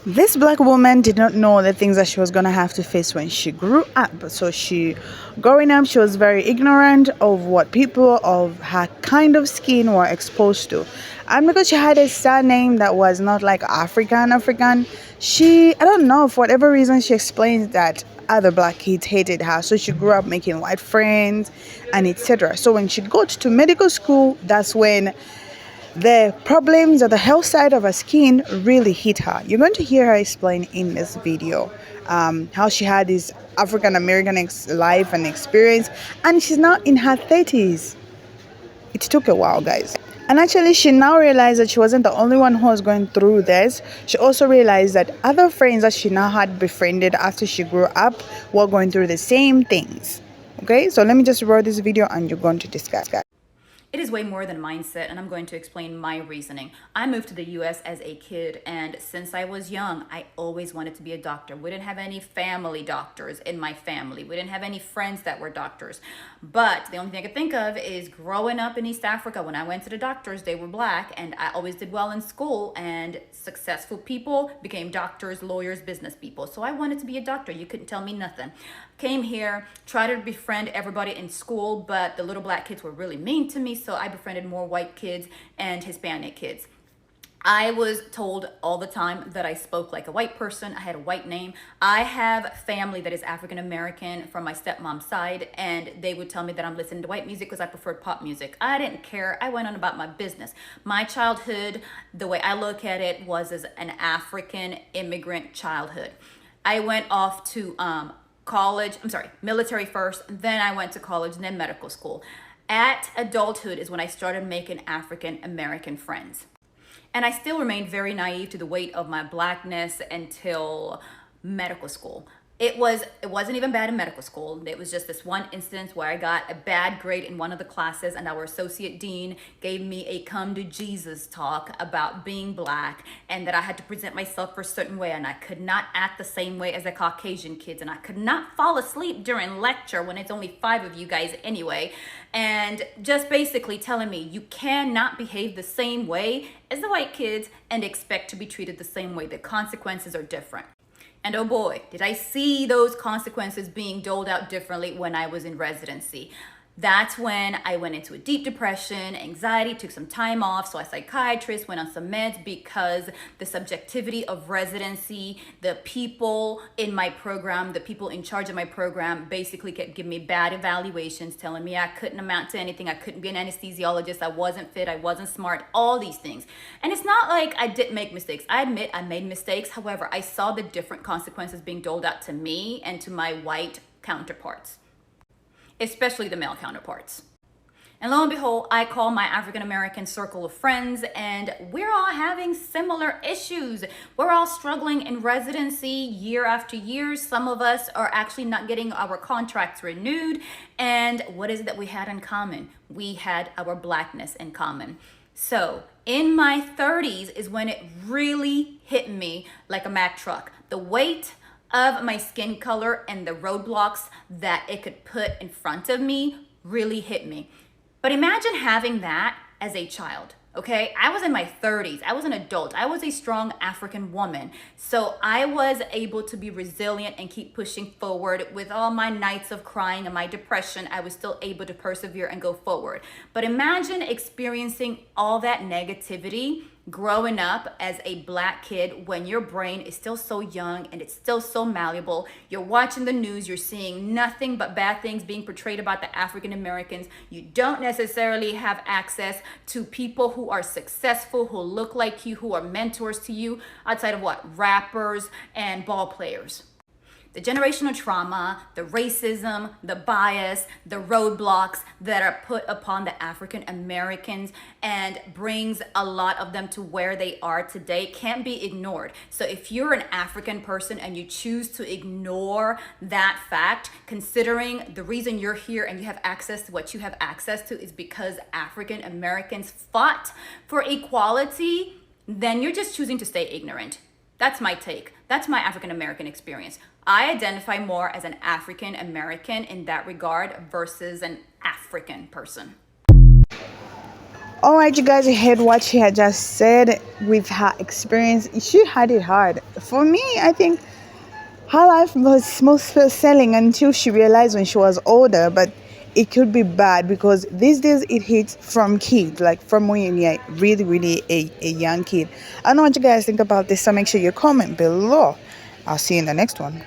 This black woman did not know the things that she was going to have to face when she grew up. So growing up, she was very ignorant of what people of her kind of skin were exposed to. And because she had a surname that was not like African, I don't know, for whatever reason, she explains that other black kids hated her. So she grew up making white friends and etc. So when she got to medical school, that's when the problems of the health side of her skin really hit her. You're going to hear her explain in this video how she had this African American life and experience, and she's now in her 30s. It took a while, guys. And actually, she now realized that she wasn't the only one who was going through this. She also realized that other friends that she now had befriended after she grew up were going through the same things. Okay, so let me just roll this video and you're going to discuss. It is way more than mindset, and I'm going to explain my reasoning. I moved to the US as a kid, and since I was young, I always wanted to be a doctor. We didn't have any family doctors in my family. We didn't have any friends that were doctors. But the only thing I could think of is growing up in East Africa, when I went to the doctors, they were black, and I always did well in school, and successful people became doctors, lawyers, business people. So I wanted to be a doctor. You couldn't tell me nothing. Came here, tried to befriend everybody in school, but the little black kids were really mean to me, so I befriended more white kids and Hispanic kids. I was told all the time that I spoke like a white person. I had a white name. I have family that is African American from my stepmom's side, and they would tell me that I'm listening to white music because I preferred pop music. I didn't care. I went on about my business. My childhood, the way I look at it, was as an African immigrant childhood. I went off to military first, then I went to college, and then medical school. At adulthood is when I started making African American friends. And I still remained very naive to the weight of my blackness until medical school. It wasn't even bad in medical school. It was just this one instance where I got a bad grade in one of the classes, and our associate dean gave me a come to Jesus talk about being black, and that I had to present myself a certain way, and I could not act the same way as the Caucasian kids, and I could not fall asleep during lecture when it's only 5 of you guys anyway, and just basically telling me you cannot behave the same way as the white kids and expect to be treated the same way. The consequences are different. And oh boy, did I see those consequences being doled out differently when I was in residency. That's when I went into a deep depression, anxiety, took some time off, saw a psychiatrist, went on some meds because the subjectivity of residency, the people in my program, the people in charge of my program basically kept giving me bad evaluations, telling me I couldn't amount to anything, I couldn't be an anesthesiologist, I wasn't fit, I wasn't smart, all these things. And it's not like I didn't make mistakes. I admit I made mistakes. However, I saw the different consequences being doled out to me and to my white counterparts, especially the male counterparts. And lo and behold, I call my African American circle of friends, and we're all having similar issues. We're all struggling in residency year after year. Some of us are actually not getting our contracts renewed. And what is it that we had in common? We had our blackness in common. So in my 30s is when it really hit me like a Mack truck. The weight of my skin color and the roadblocks that it could put in front of me really hit me. But imagine having that as a child, okay? I was in my 30s. I was an adult. I was a strong African woman. So I was able to be resilient and keep pushing forward. With all my nights of crying and my depression, I was still able to persevere and go forward. But imagine experiencing all that negativity growing up as a black kid when your brain is still so young and it's still so malleable. You're watching the news, you're seeing nothing but bad things being portrayed about the African Americans. You don't necessarily have access to people who are successful, who look like you, who are mentors to you, outside of what? Rappers and ball players. The generational trauma, the racism, the bias, the roadblocks that are put upon the African Americans and brings a lot of them to where they are today can't be ignored. So if you're an African person and you choose to ignore that fact, considering the reason you're here and you have access to what you have access to is because African Americans fought for equality, then you're just choosing to stay ignorant. That's my take. That's my African American experience. I identify more as an African American in that regard versus an African person. All right, you guys, you heard what she had just said with her experience. She had it hard. For me, I think her life was smooth sailing until she realized when she was older, but it could be bad because these days it hits from kids, like from when you're really a young kid. I don't know what you guys think about this, so make sure you comment below. I'll see you in the next one.